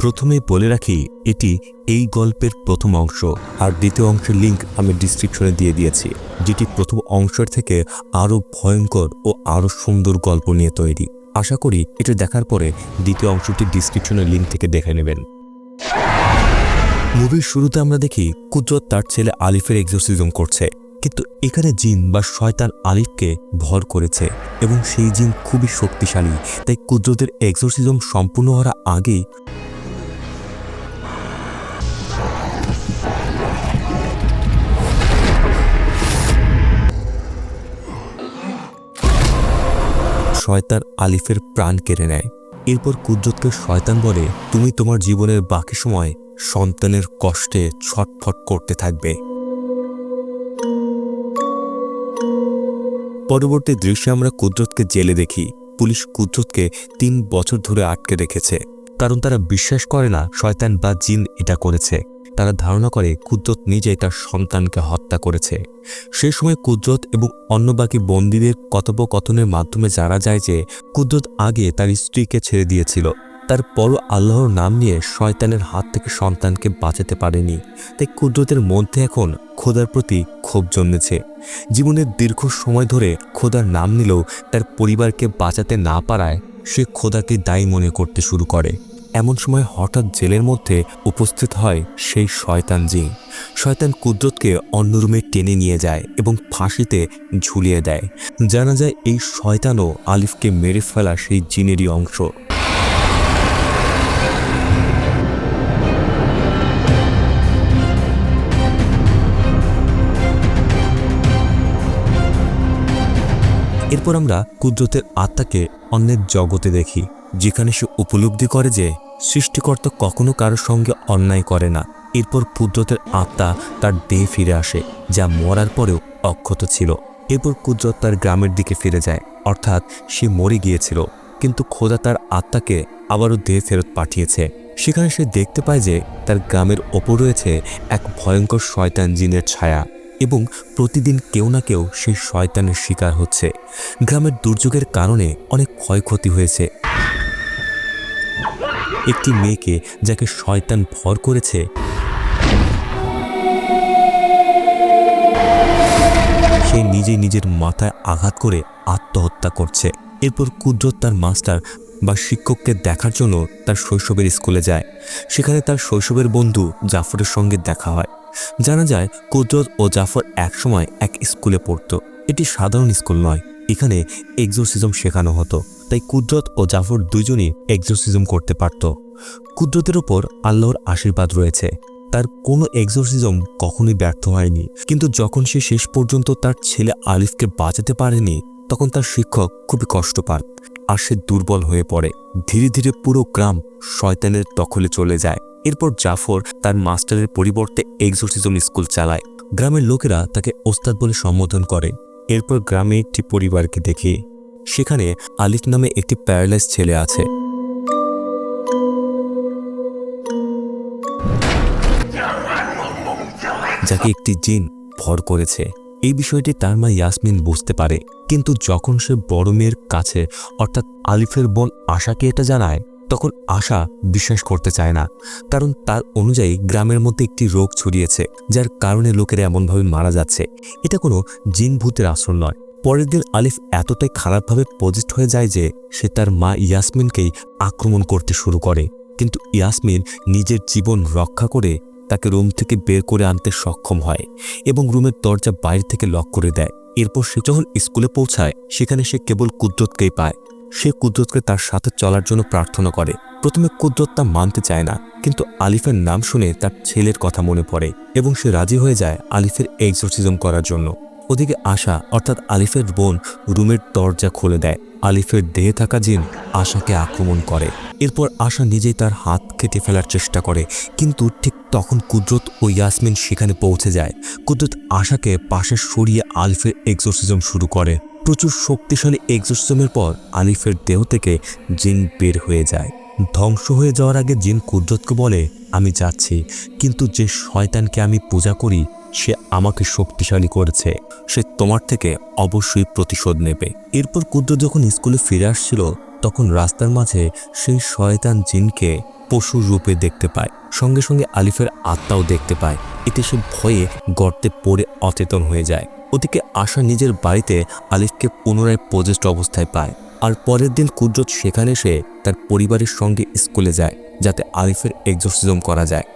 প্রথমেই বলে রাখি এটি এই গল্পের প্রথম অংশ, আর দ্বিতীয় অংশের লিঙ্ক আমি ডিসক্রিপশনে দিয়ে দিয়েছি, যেটি প্রথম অংশের থেকে আরও ভয়ঙ্কর ও আরও সুন্দর গল্প নিয়ে তৈরি। আশা করি এটা দেখার পরে দ্বিতীয় অংশটি ডিসক্রিপশনের লিঙ্ক থেকে দেখে নেবেন। মুভির শুরুতে আমরা দেখি কুদরত তার ছেলে আলিফের এক্সোরসিজম করছে, কিন্তু এখানে জিন বা শয়তান আলিফকে ভর করেছে এবং সেই জিন খুবই শক্তিশালী। তাই কুদরতের এক্সোরসিজম সম্পূর্ণ হওয়ার আগেই শয়তান আলিফের প্রাণ কেড়ে নেয়। এরপর কুদরতকে শয়তান বলে, তুমি তোমার জীবনের বাকি সময় সন্তানের কষ্টে ছটফট করতে থাকবে। পরবর্তী দৃশ্যে আমরা কুদরতকে জেলে দেখি। পুলিশ কুদরতকে 3 বছর ধরে আটকে রেখেছে, কারণ তারা বিশ্বাস করে না শয়তান বা জিন এটা করেছে। তারা ধারণা করে কুদরত নিজেই তার সন্তানকে হত্যা করেছে। সে সময় কুদরত এবং অন্য বাকি বন্দীদের কথোপকথনের মাধ্যমে জানা যায় যে কুদরত আগে তার স্ত্রীকে ছেড়ে দিয়েছিল, তারপরও আল্লাহর নাম নিয়ে শয়তানের হাত থেকে সন্তানকে বাঁচাতে পারেনি। তাই কুদরতের মধ্যে এখন খোদার প্রতি ক্ষোভ জন্মেছে। জীবনের দীর্ঘ সময় ধরে খোদার নাম নিলেও তার পরিবারকে বাঁচাতে না পারায় সে খোদাকে দায়ী মনে করতে শুরু করে। এমন সময় হঠাৎ জেলের মধ্যে উপস্থিত হয় সেই শয়তান জিন। শয়তান কুদরতকে অন্য রুমে টেনে নিয়ে যায় এবং ফাঁসিতে ঝুলিয়ে দেয়। জানা যায় এই শয়তানও আলিফকে মেরে ফেলা সেই জিনেরই অংশ। এরপর আমরা কুদরতের আত্মাকে অন্যের জগতে দেখি, যেখানে সে উপলব্ধি করে যে সৃষ্টিকর্তা কখনো কারোর সঙ্গে অন্যায় করে না। এরপর কুদরতের আত্মা তার দেহে ফিরে আসে, যা মরার পরেও অক্ষত ছিল। এরপর কুদরত তার গ্রামের দিকে ফিরে যায়, অর্থাৎ সে মরে গিয়েছিল, কিন্তু খোদা তার আত্মাকে আবারও দেহে ফেরত পাঠিয়েছে। সেখানে সে দেখতে পায় যে তার গ্রামের ওপর রয়েছে এক ভয়ঙ্কর শয়তান জিনের ছায়া এবং প্রতিদিন কেউ না কেউ সেই শয়তানের শিকার হচ্ছে। গ্রামের দুর্যোগের কারণে অনেক ক্ষয়ক্ষতি হয়েছে। একটি মেয়েকে যাকে শয়তান ভর করেছে সে নিজেই নিজের মাথায় আঘাত করে আত্মহত্যা করছে। এরপর কুদরত তার মাস্টার বা শিক্ষককে দেখার জন্য তার শৈশবের স্কুলে যায়। সেখানে তার শৈশবের বন্ধু জাফরের সঙ্গে দেখা হয়। জানা যায় কুদরত ও জাফর একসময় এক স্কুলে পড়ত। এটি সাধারণ স্কুল নয়, এখানে এক্সোরসিজম শেখানো হতো। তাই কুদরত ও জাফর দুইজনই এক্সোরসিজম করতে পারত। কুদরতের ওপর আল্লাহর আশীর্বাদ রয়েছে, তার কোনো এক্সোরসিজম কখনোই ব্যর্থ হয়নি। কিন্তু যখন সে শেষ পর্যন্ত তার ছেলে আলিফকে বাঁচাতে পারেনি, তখন তার শিক্ষক খুবই কষ্ট পান আর সে দুর্বল হয়ে পড়ে। ধীরে ধীরে পুরো গ্রাম শয়তানের দখলে চলে যায়। এরপর জাফর তার মাস্টারের পরিবর্তে এক্সোরসিজম স্কুল চালায়। গ্রামের লোকেরা তাকে ওস্তাদ বলে সম্বোধন করে। এরপর গ্রামে একটি পরিবারকে দেখি, সেখানে আলিফ নামে একটি প্যারালাইজ ছেলে আছে। যাকে একটি জিন ভর করেছে। এই বিষয়টি তার মা ইয়াসমিন বুঝতে পারে, কিন্তু যখন সে বড় মেয়ের কাছে অর্থাৎ আলিফের বোন আশাকে এটা জানায়, তখন আশা বিশ্বাস করতে চায় না, কারণ তার অনুযায়ী গ্রামের মধ্যে একটি রোগ ছড়িয়েছে, যার কারণে লোকেরা এমনভাবে মারা যাচ্ছে। এটা কোনো জিন ভূতের আসর নয়। পরের দিন আলিফ এতটাই খারাপভাবে পজিস্ট হয়ে যায় যে সে তার মা ইয়াসমিনকেই আক্রমণ করতে শুরু করে, কিন্তু ইয়াসমিন নিজের জীবন রক্ষা করে তাকে রুম থেকে বের করে আনতে সক্ষম হয় এবং রুমের দরজা বাইরে থেকে লক করে দেয়। এরপর সে যখন স্কুলে পৌঁছায়, সেখানে সে কেবল কুদরতকেই পায়। সে কুদরতকে তার সাথে চলার জন্য প্রার্থনা করে। প্রথমে কুদরত তা মানতে চায় না, কিন্তু আলিফের নাম শুনে তার ছেলের কথা মনে পড়ে এবং সে রাজি হয়ে যায় আলিফের এক্সোরসিজম করার জন্য। ওদিকে আশা অর্থাৎ আলিফের বোন রুমের দরজা খুলে দেয়। আলিফের দেহে থাকা জিন আশাকে আক্রমণ করে। এরপর আশা নিজেই তার হাত কেটে ফেলার চেষ্টা করে, কিন্তু ঠিক তখন কুদরত ও ইয়াসমিন সেখানে পৌঁছে যায়। কুদরত আশাকে পাশে সরিয়ে আলিফের এক্সোরসিজম শুরু করে। প্রচুর শক্তিশালী এক্সোরসিজমের পর আলিফের দেহ থেকে জিন বের হয়ে যায়। ধ্বংস হয়ে যাওয়ার আগে জিন কুদরতকে বলে, আমি যাচ্ছি, কিন্তু যে শয়তানকে আমি পূজা করি সে আমাকে শক্তিশালী করেছে, সে তোমার থেকে অবশ্যই প্রতিশোধ নেবে। এরপর কুদরত যখন স্কুলে ফিরে আসছিল, তখন রাস্তার মাঝে সেই শয়তান জিনকে পশুর রূপে দেখতে পায়, সঙ্গে সঙ্গে আলিফের আত্মাও দেখতে পায়। এতে সে ভয়ে গর্তে পড়ে অচেতন হয়ে যায়। ওদিকে আশা নিজের বাড়িতে আলিফকে পুনরায় পজেস্ট অবস্থায় পায়। আর পরের দিন কুদরত সেখানে এসে তার পরিবারের সঙ্গে স্কুলে যায় যাতে আলিফের এক্সোরসিজম করা যায়।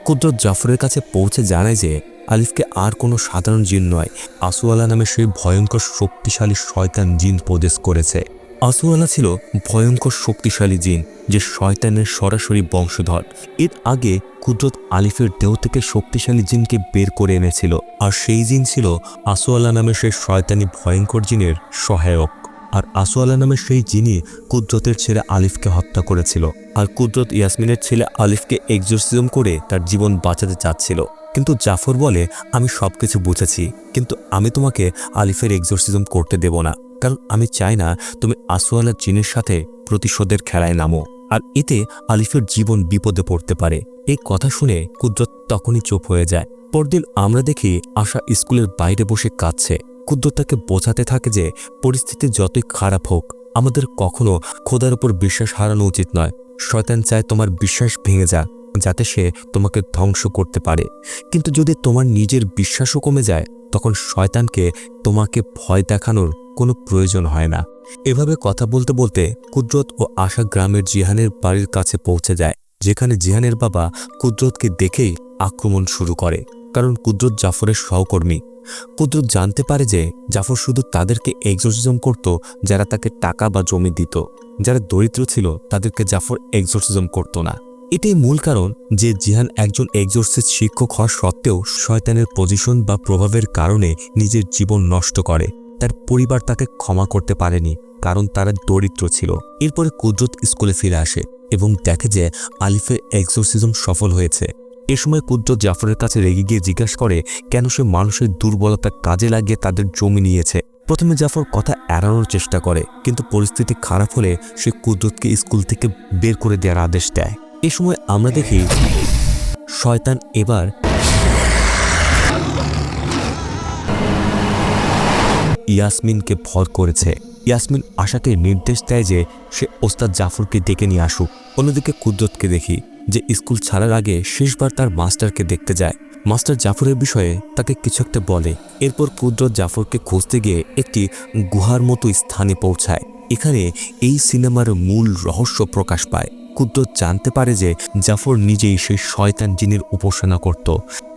কুদরত জাফরের কাছে পৌঁছে জানায় যে আলিফকে আর কোনো সাধারণ জিন নয়, আসওয়ালা নামে সেই ভয়ঙ্কর শক্তিশালী শয়তান জিন পজেস করেছে। আসওয়ালা ছিল ভয়ঙ্কর শক্তিশালী জিন যে শয়তানের সরাসরি বংশধর। এর আগে কুদরত আলিফের দেহ থেকে শক্তিশালী জিনকে বের করে এনেছিল, আর সেই জিন ছিল আসওয়ালা নামে সেই শয়তানি ভয়ঙ্কর জিনের সহায়ক। আর আসওয়ালা নামের সেই জিনই কুদরতের ছেলে আলিফকে হত্যা করেছিল। আর কুদরত ইয়াসমিনের ছেলে আলিফকে এক্সোরসিজম করে তার জীবন বাঁচাতে চাচ্ছিল। কিন্তু জাফর বলে, আমি সবকিছু বুঝেছি, কিন্তু আমি তোমাকে আলিফের এক্সোরসিজম করতে দেব না, কারণ আমি চাই না তুমি আসওয়ালা জিনের সাথে প্রতিশোধের খেলায় নামো, আর এতে আলিফের জীবন বিপদে পড়তে পারে। এই কথা শুনে কুদরত তখনই চুপ হয়ে যায়। পরদিন আমরা দেখি আশা স্কুলের বাইরে বসে কাঁদছে। কুদরত তাকে বোঝাতে থাকে যে পরিস্থিতি যতই খারাপ হোক, আমাদের কখনো খোদার উপর বিশ্বাস হারানো উচিত নয়। শয়তান চায় তোমার বিশ্বাস ভেঙে যাক যাতে সে তোমাকে ধ্বংস করতে পারে, কিন্তু যদি তোমার নিজের বিশ্বাসও কমে যায় তখন শয়তানকে তোমাকে ভয় দেখানোর কোনো প্রয়োজন হয় না। এভাবে কথা বলতে বলতে কুদরত ও আশা গ্রামের জিহানের বাড়ির কাছে পৌঁছে যায়, যেখানে জিহানের বাবা কুদরতকে দেখেই আক্রমণ শুরু করে, কারণ কুদরত জাফরের সহকর্মী। কুদরত জানতে পারে যে জাফর শুধু তাদেরকে এক্সোরসিজম করত যারা তাকে টাকা বা জমি দিত। যারা দরিদ্র ছিল তাদেরকে জাফর এক্সোরসিজম করত না। এটাই মূল কারণ যে জিহান একজন এক্সোরসিস্ট শিক্ষক হওয়া সত্ত্বেও শয়তানের পজিশন বা প্রভাবের কারণে নিজের জীবন নষ্ট করে। তার পরিবার তাকে ক্ষমা করতে পারেনি কারণ তারা দরিদ্র ছিল। এরপরে কুদরত স্কুলে ফিরে আসে এবং দেখে যে আলিফের এক্সোরসিজম সফল হয়েছে। এ সময় কুদরত জাফরের কাছে রেগে গিয়ে জিজ্ঞাসা করে কেন সে মানুষের দুর্বলতা কাজে লাগিয়ে তাদের জমি নিয়েছে। প্রথমে জাফর কথা এড়ানোর চেষ্টা করে, কিন্তু পরিস্থিতি খারাপ হলে সে কুদরতকে স্কুল থেকে বের করে দেওয়ার আদেশ দেয়। এ সময় আমরা দেখি শয়তান এবার ইয়াসমিনকে ভর করেছে। ইয়াসমিন আশাকে নির্দেশ দেয় যে সে ওস্তাদ জাফরকে ডেকে নিয়ে আসুক। অন্যদিকে কুদরতকে দেখি যে স্কুল ছাড়ার আগে শেষবার তার মাস্টারকে দেখতে যায়। মাস্টার জাফরের বিষয়ে তাকে কিছু একটা বলে। এরপর কুদরত জাফরকে খুঁজতে গিয়ে একটি গুহার মতো স্থানে পৌঁছায়। এখানে এই সিনেমার মূল রহস্য প্রকাশ পায়। কুদরত জানতে পারে যে জাফর নিজেই সেই শয়তান জিনের উপাসনা করত,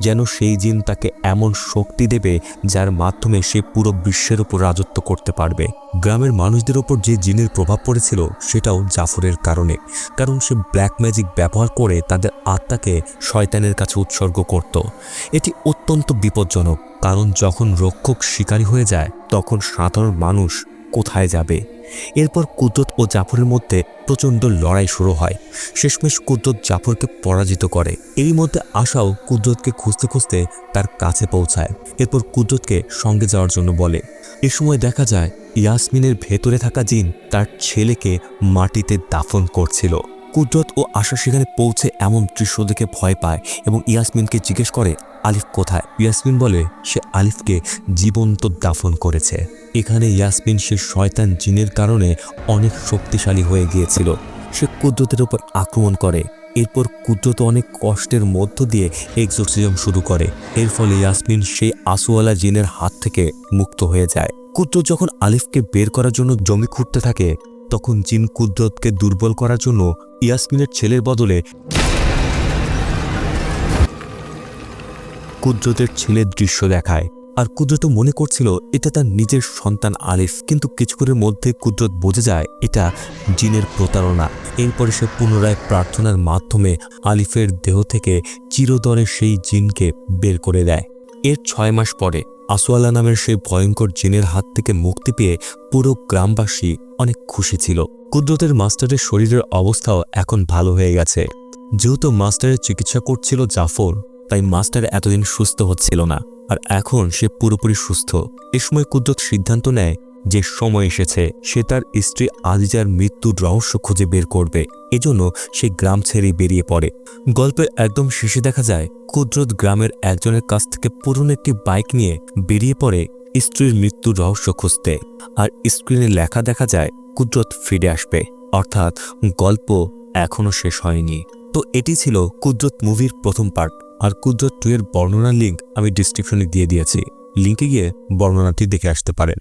যেন সেই জিন তাকে এমন শক্তি দেবে যার মাধ্যমে সে পুরো বিশ্বের উপর রাজত্ব করতে পারবে। গ্রামের মানুষদের ওপর যে জিনের প্রভাব পড়েছিল সেটাও জাফরের কারণে, কারণ সে ব্ল্যাক ম্যাজিক ব্যবহার করে তাদের আত্মাকে শয়তানের কাছে উৎসর্গ করত। এটি অত্যন্ত বিপজ্জনক, কারণ যখন রক্ষক শিকারী হয়ে যায় তখন সাধারণ মানুষ কোথায় যাবে। এরপর কুদরত ও জাফরের মধ্যে প্রচণ্ড লড়াই শুরু হয়। শেষমেশ কুদরত জাফরকে পরাজিত করে। এরই মধ্যে আশাও কুদরতকে খুঁজতে খুঁজতে তার কাছে পৌঁছায়। এরপর কুদরতকে সঙ্গে যাওয়ার জন্য বলে। এ সময় দেখা যায় ইয়াসমিনের ভেতরে থাকা জিন তার ছেলেকে মাটিতে দাফন করছিল। কুদরত ও আশা সেখানে পৌঁছে এমন দৃশ্য দেখে ভয় পায় এবং ইয়াসমিনকে জিজ্ঞেস করে আলিফ কোথায়। ইয়াসমিন বলে সে আলিফকে জীবন্ত দাফন করেছে। এখানে ইয়াসমিন সে শয়তান জিনের কারণে অনেক শক্তিশালী হয়ে গিয়েছিল। সে কুদরতের উপর আক্রমণ করে। এরপর কুদরত অনেক কষ্টের মধ্য দিয়ে এক্সোরসিজম শুরু করে। এর ফলে ইয়াসমিন সেই আসওয়ালা জিনের হাত থেকে মুক্ত হয়ে যায়। কুদরত যখন আলিফকে বের করার জন্য জমি খুঁড়তে থাকে তখন জিন কুদরতকে দুর্বল করার জন্য ইয়াসমিনের ছেলের বদলে কুদরতের ছেলের দৃশ্য দেখায়। আর কুদরত মনে করছিল এটা তার নিজের সন্তান আলিফ, কিন্তু কিছুক্ষণের মধ্যে কুদরত বুঝে যায় এটা জিনের প্রতারণা। এরপরে সে পুনরায় প্রার্থনার মাধ্যমে আলিফের দেহ থেকে চিরতরে সেই জিনকে বের করে দেয়। এর 6 মাস পরে আসওয়ালা নামের সেই ভয়ঙ্কর জিনের হাত থেকে মুক্তি পেয়ে পুরো গ্রামবাসী অনেক খুশি ছিল। কুদরতের মাস্টারের শরীরের অবস্থাও এখন ভালো হয়ে গেছে। যেহেতু মাস্টারের চিকিৎসা করছিল জাফর, তাই মাস্টার এতদিন সুস্থ হচ্ছিল না, আর এখন সে পুরোপুরি সুস্থ। এ সময় কুদরত সিদ্ধান্ত নেয় যে সময় এসেছে সে তার স্ত্রী আজিজার মৃত্যুর রহস্য খুঁজে বের করবে। এজন্য সে গ্রাম ছেড়ে বেরিয়ে পড়ে। গল্পের একদম শেষে দেখা যায় কুদরত গ্রামের একজনের কাছ থেকে পুরনো একটি বাইক নিয়ে বেরিয়ে পড়ে স্ত্রীর মৃত্যুর রহস্য খুঁজতে। আর স্ক্রিনে লেখা দেখা যায় কুদরত ফিরে আসবে, অর্থাৎ গল্প এখনো শেষ হয়নি। তো এটি ছিল কুদরত মুভির প্রথম পার্ট। আর কুদরত 2 এর বর্ণনার লিঙ্ক আমি ডিসক্রিপশনে দিয়ে দিয়েছি, লিঙ্কে গিয়ে বর্ণনাটি দেখে আসতে পারেন।